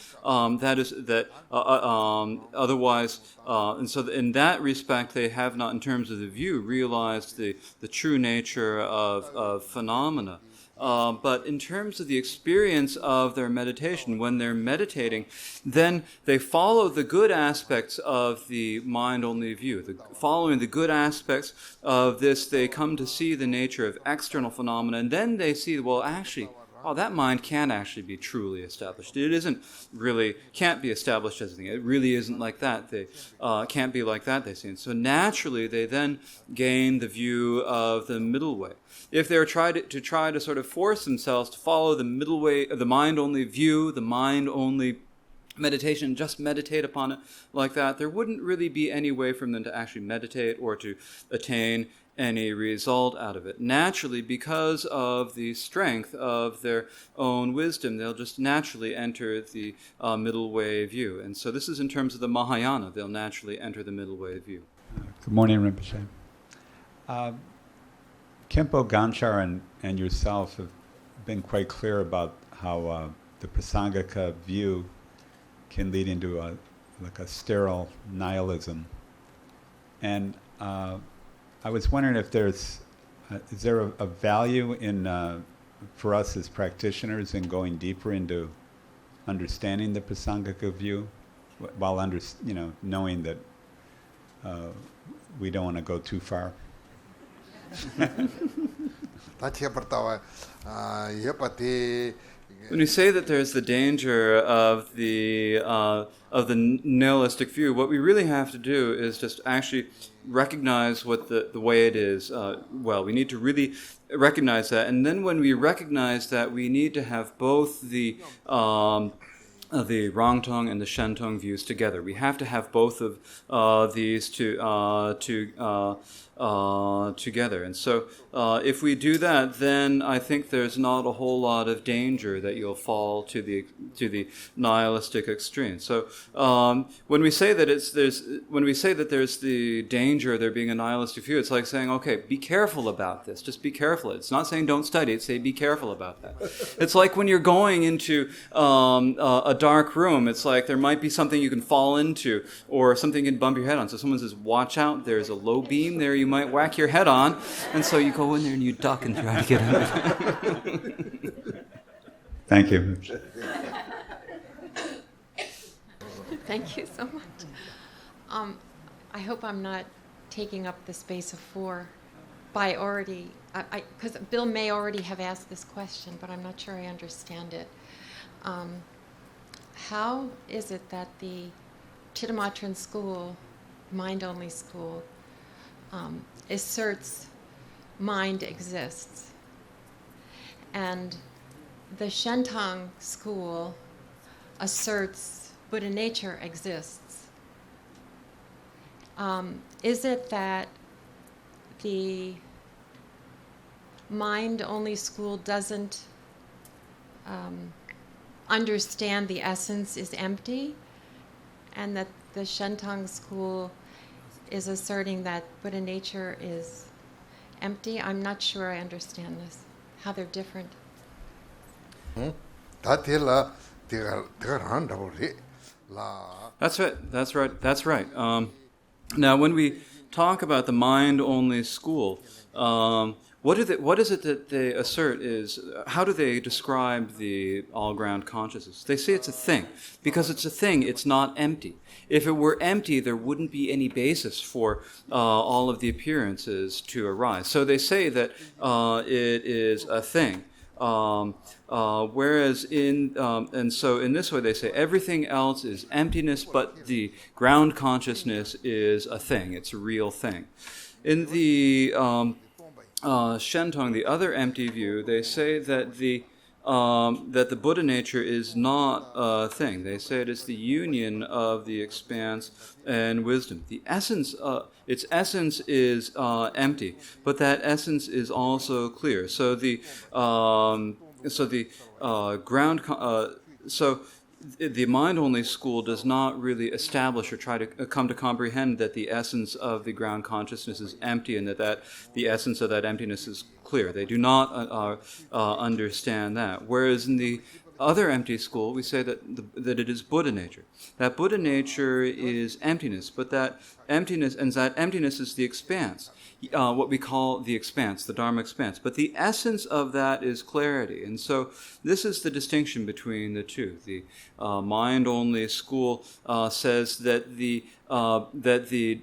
Otherwise, and so in that respect, they have not, in terms of the view, realized the true nature of phenomena. But in terms of the experience of their meditation, when they're meditating, then they follow the good aspects of the mind-only view. Following the good aspects of this, they come to see the nature of external phenomena, and then they see, well, actually, that mind can actually be truly established. It can't be established as a thing. It really isn't like that. They can't be like that, they see. And so naturally, they then gain the view of the middle way. If they were try to sort of force themselves to follow the middle way, the mind-only view, the mind-only meditation, just meditate upon it like that, there wouldn't really be any way for them to actually meditate or to attain any result out of it. Naturally, because of the strength of their own wisdom, they'll just naturally enter the middle way view. And so this is in terms of the Mahayana, they'll naturally enter the middle way view. Good morning, Rinpoche. Khenpo Gangshar and yourself have been quite clear about how the Prasangika view can lead into a sterile nihilism. And I was wondering if is there a value in for us as practitioners in going deeper into understanding the Prasangika view, while knowing that we don't want to go too far. When you say that there's the danger of the nihilistic view, what we really have to do is just actually recognize what the way it is. We need to really recognize that, and then when we recognize that, we need to have both the Rangtong and the Shentong views together. We have to have both of these together. And so if we do that, then I think there's not a whole lot of danger that you'll fall to the nihilistic extreme. So when we say that there's the danger of there being a nihilistic view, it's like saying, okay, be careful about this. Just be careful. It's not saying don't study. It's saying be careful about that. It's like when you're going into a dark room, it's like there might be something you can fall into or something you can bump your head on. So someone says, watch out, there's a low beam there you might whack your head on. And so you go in there and you duck and try to get out of it. Thank you. Thank you so much. I hope I'm not taking up the space of four by already, because Bill may already have asked this question, but I'm not sure I understand it. How is it that the Chittamatra school, mind-only school, asserts mind exists, and the Shentong school asserts Buddha nature exists? Is it that the mind-only school doesn't understand the essence is empty, and that the Shentong school is asserting that Buddha nature is empty? I'm not sure I understand this, how they're different. That's right. Now, when we talk about the mind-only school, what is it that they assert is, how do they describe the all-ground consciousness? They say it's a thing. Because it's a thing, it's not empty. If it were empty, there wouldn't be any basis for all of the appearances to arise. So they say that it is a thing. Whereas and so in this way they say everything else is emptiness, but the ground consciousness is a thing. It's a real thing. In the Shentong, the other empty view, they say that the Buddha nature is not a thing. They say it is the union of the expanse and wisdom. The essence, its essence is empty, but that essence is also clear. So the ground. So the mind-only school does not really establish or try to come to comprehend that the essence of the ground consciousness is empty and that the essence of that emptiness is clear. They do not understand that. Whereas in the other empty school, we say that it is Buddha nature. That Buddha nature is emptiness, but that emptiness is the expanse, what we call the expanse, the Dharma expanse. But the essence of that is clarity. And so this is the distinction between the two. The mind-only school says that the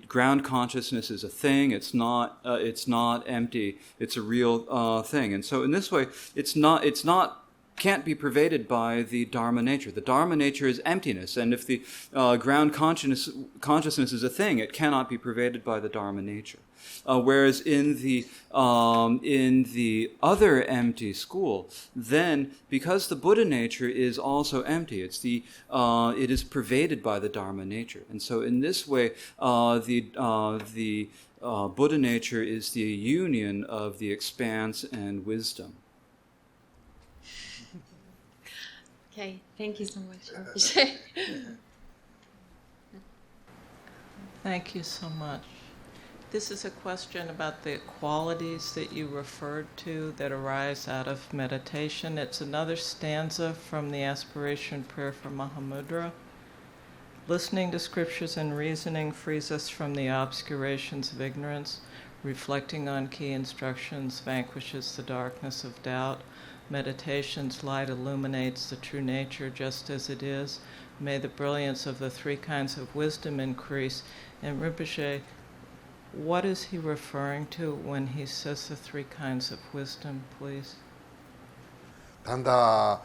ground consciousness is a thing. It's not empty. It's a real thing. And so in this way, can't be pervaded by the Dharma nature. The Dharma nature is emptiness, and if the ground consciousness is a thing, it cannot be pervaded by the Dharma nature. Whereas in the other empty school, then because the Buddha nature is also empty, it is pervaded by the Dharma nature, and so in this way, the Buddha nature is the union of the expanse and wisdom. Okay, thank you so much. Thank you so much. This is a question about the qualities that you referred to that arise out of meditation. It's another stanza from the aspiration prayer for Mahamudra. Listening to scriptures and reasoning frees us from the obscurations of ignorance. Reflecting on key instructions vanquishes the darkness of doubt. Meditation's light illuminates the true nature just as it is. May the brilliance of the three kinds of wisdom increase. And Rinpoche, what is he referring to when he says the three kinds of wisdom, please? The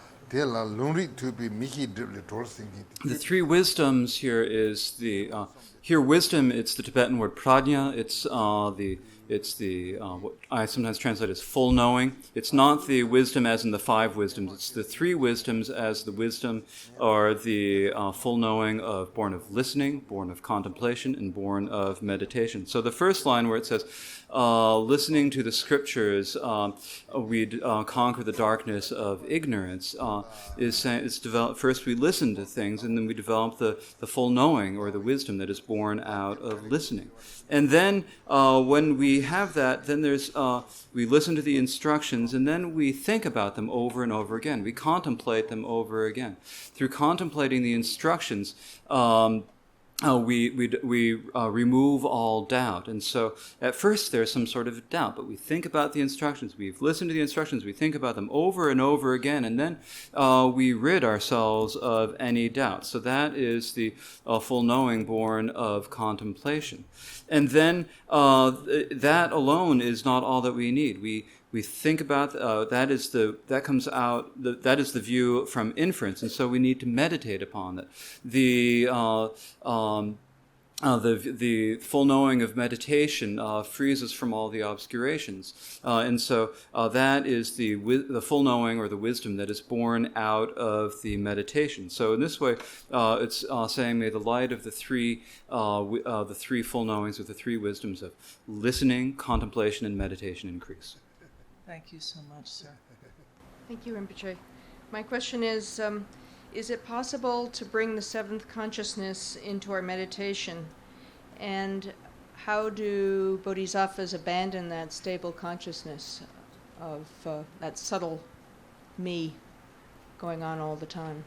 three wisdoms here is here wisdom. It's the Tibetan word prajna. It's what I sometimes translate as full knowing. It's not the wisdom as in the five wisdoms. It's the three wisdoms as the wisdom or the full knowing born of listening, born of contemplation, and born of meditation. So the first line where it says, listening to the scriptures, we'd conquer the darkness of ignorance, is saying first we listen to things and then we develop the full knowing or the wisdom that is born out of listening. And then when we have that, then we listen to the instructions and then we think about them over and over again. We contemplate them over again. Through contemplating the instructions, we remove all doubt. And so at first there's some sort of doubt, but we think about the instructions. We've listened to the instructions. We think about them over and over again, and then we rid ourselves of any doubt. So that is the full knowing born of contemplation. And then that alone is not all that we need. We think about that is the view from inference, and so we need to meditate upon that. The full knowing of meditation frees us from all the obscurations, and so that is the full knowing or the wisdom that is born out of the meditation. So in this way, it's saying, may the light of the three full knowings of the three wisdoms of listening, contemplation, and meditation increase. Thank you so much, sir. Thank you, Rinpoche. My question is it possible to bring the seventh consciousness into our meditation? And how do bodhisattvas abandon that stable consciousness of that subtle me going on all the time?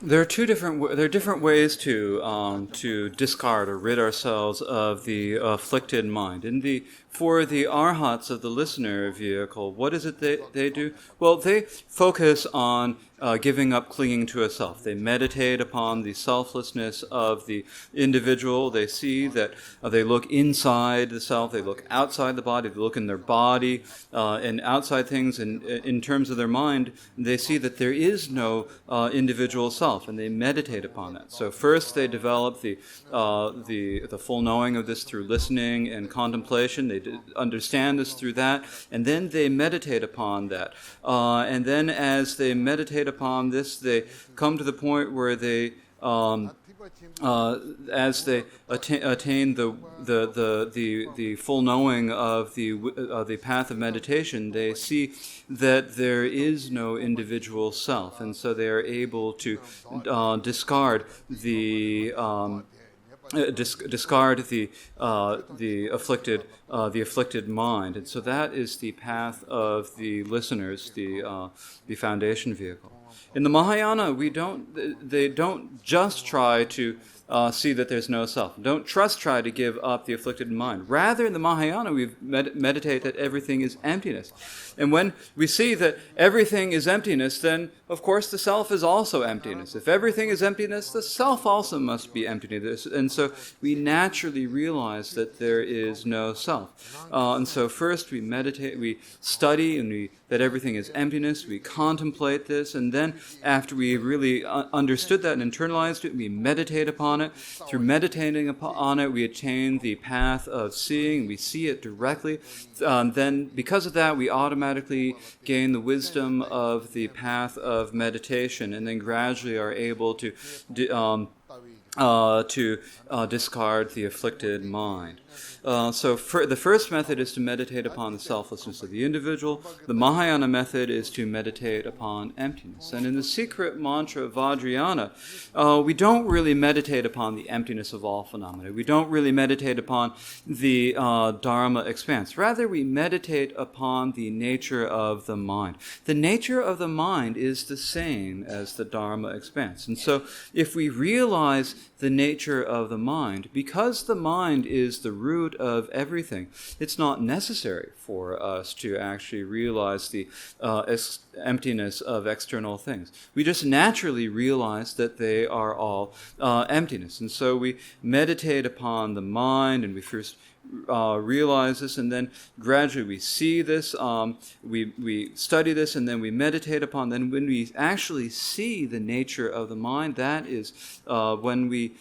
There are different ways to discard or rid ourselves of the afflicted mind. For the arhats of the listener vehicle, what is it they do? Well, they focus on giving up clinging to a self. They meditate upon the selflessness of the individual. They see that they look inside the self, they look outside the body, they look in their body and outside things, and in terms of their mind, they see that there is no individual self, and they meditate upon that. So first they develop the full knowing of this through listening and contemplation. They understand this through that, and then they meditate upon that. And then as they meditate upon this, they come to the point where they as they attain the full knowing of the path of meditation, they see that there is no individual self, and so they are able to discard the afflicted mind, and so that is the path of the listeners, the foundation vehicle. In the Mahayana, they don't just try to see that there's no self. Don't try to give up the afflicted mind. Rather, in the Mahayana, we meditate that everything is emptiness. And when we see that everything is emptiness, then, of course, the self is also emptiness. If everything is emptiness, the self also must be emptiness. And so we naturally realize that there is no self. And so first we meditate, we study, that everything is emptiness. We contemplate this, and then after we really understood that and internalized it, we meditate upon it. Through meditating upon it, we attain the path of seeing. We see it directly. Then, because of that, we automatically gain the wisdom of the path of meditation, and then gradually are able to discard the afflicted mind. So the first method is to meditate upon the selflessness of the individual. The Mahayana method is to meditate upon emptiness. And in the secret mantra of Vajrayana, we don't really meditate upon the emptiness of all phenomena. We don't really meditate upon the Dharma expanse. Rather, we meditate upon the nature of the mind. The nature of the mind is the same as the Dharma expanse. And so if we realize the nature of the mind, because the mind is the root of everything, it's not necessary for us to actually realize the emptiness of external things. We just naturally realize that they are all emptiness. And so we meditate upon the mind, and we first realize this, and then gradually we see this, we study this, and then we meditate upon. Then when we actually see the nature of the mind, that is when we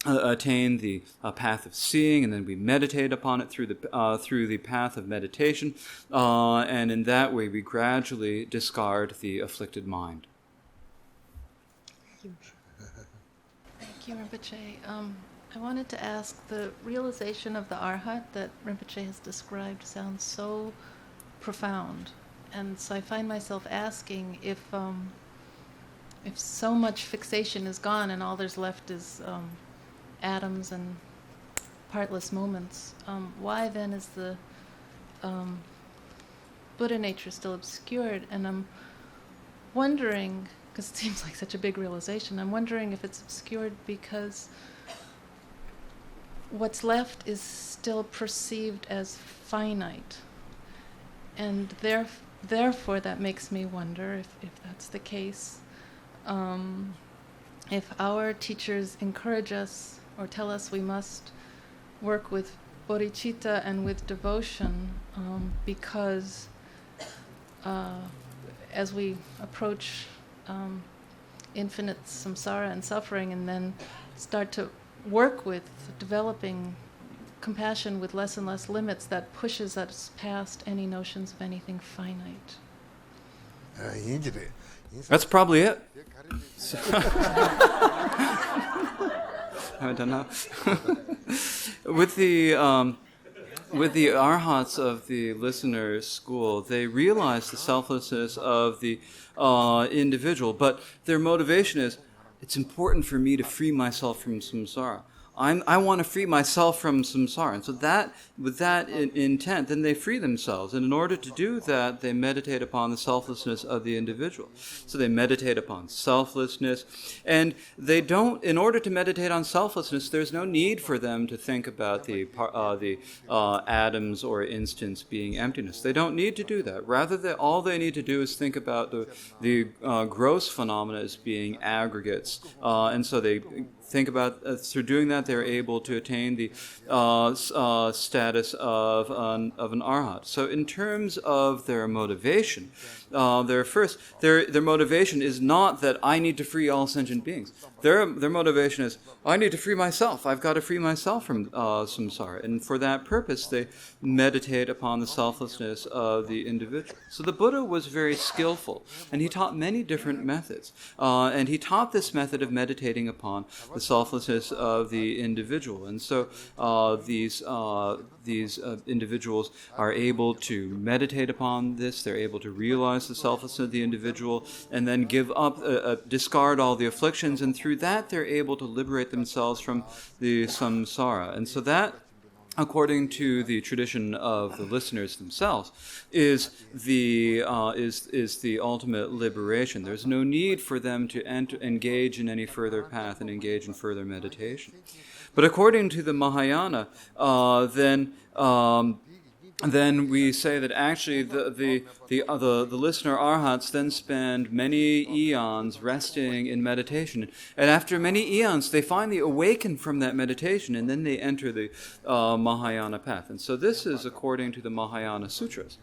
attain the path of seeing, and then we meditate upon it through the path of meditation, and in that way we gradually discard the afflicted mind. Thank you, Rinpoche. I wanted to ask, the realization of the Arhat that Rinpoche has described sounds so profound, and so I find myself asking if so much fixation is gone and all there's left is atoms and partless moments, why then is the Buddha nature still obscured? And I'm wondering, because it seems like such a big realization, I'm wondering if it's obscured because what's left is still perceived as finite. And therefore that makes me wonder, if that's the case, if our teachers encourage us or tell us we must work with bodhicitta and with devotion, because as we approach infinite samsara and suffering, and then start to work with developing compassion with less and less limits, that pushes us past any notions of anything finite. That's probably it. I don't know. With the arhats of the listeners' school, they realize the selflessness of the individual, but their motivation is, it's important for me to free myself from samsara. I want to free myself from samsara. And so that, with that intent, then they free themselves. And in order to do that, they meditate upon the selflessness of the individual. So they meditate upon selflessness. And they don't, in order to meditate on selflessness, there's no need for them to think about the atoms or instants being emptiness. They don't need to do that. Rather, all they need to do is think about the gross phenomena as being aggregates. And so they think about through doing that, they're able to attain the status of an arhat. So in terms of their motivation, their motivation is not that I need to free all sentient beings. Their motivation is, I need to free myself. I've got to free myself from samsara. And for that purpose, they meditate upon the selflessness of the individual. So the Buddha was very skillful, and he taught many different methods. And he taught this method of meditating upon the selflessness of the individual. And so these individuals are able to meditate upon this. They're able to realize the selflessness of the individual and then give up, discard all the afflictions, and through that they're able to liberate themselves from the samsara. And so that, according to the tradition of the listeners themselves, is the ultimate liberation. There's no need for them to engage in any further path and engage in further meditation. But according to the Mahayana, then we say that actually the listener arhats then spend many eons resting in meditation, and after many eons they finally awaken from that meditation, and then they enter the Mahayana path. And so this is according to the Mahayana Sutras.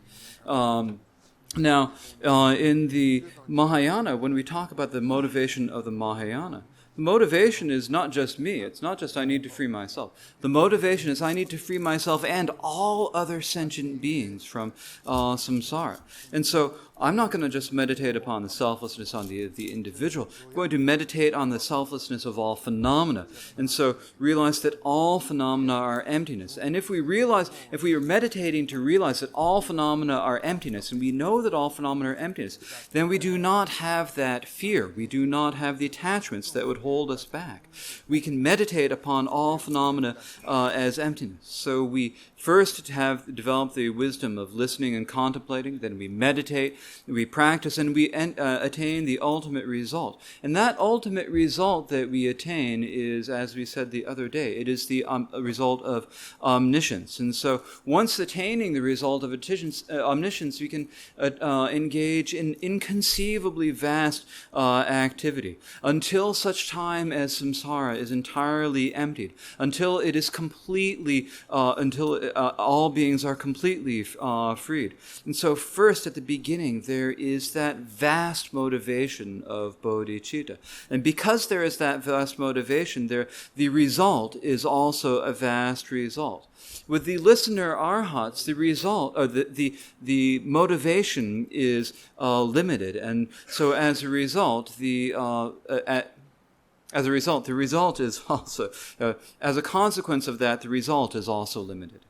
Now, in the Mahayana, when we talk about the motivation of the Mahayana, the motivation is not just me. It's not just I need to free myself. The motivation is I need to free myself and all other sentient beings from samsara. And so I'm not going to just meditate upon the selflessness on the individual. I'm going to meditate on the selflessness of all phenomena. And so realize that all phenomena are emptiness. And if we are meditating to realize that all phenomena are emptiness, and we know that all phenomena are emptiness, then we do not have that fear. We do not have the attachments that would hold us back. We can meditate upon all phenomena as emptiness. So we first have developed the wisdom of listening and contemplating, then we meditate, we practice, and we attain the ultimate result. And that ultimate result that we attain is, as we said the other day, it is the result of omniscience. And so once attaining the result of omniscience, we can engage in inconceivably vast activity until such time as samsara is entirely emptied, until it is completely, all beings are completely freed. And so first at the beginning there is that vast motivation of bodhicitta. And because there is that vast motivation, the result is also a vast result. With the listener arhats, the result, or the motivation is limited, and so as a result, the result is also, as a consequence of that, the result is also limited.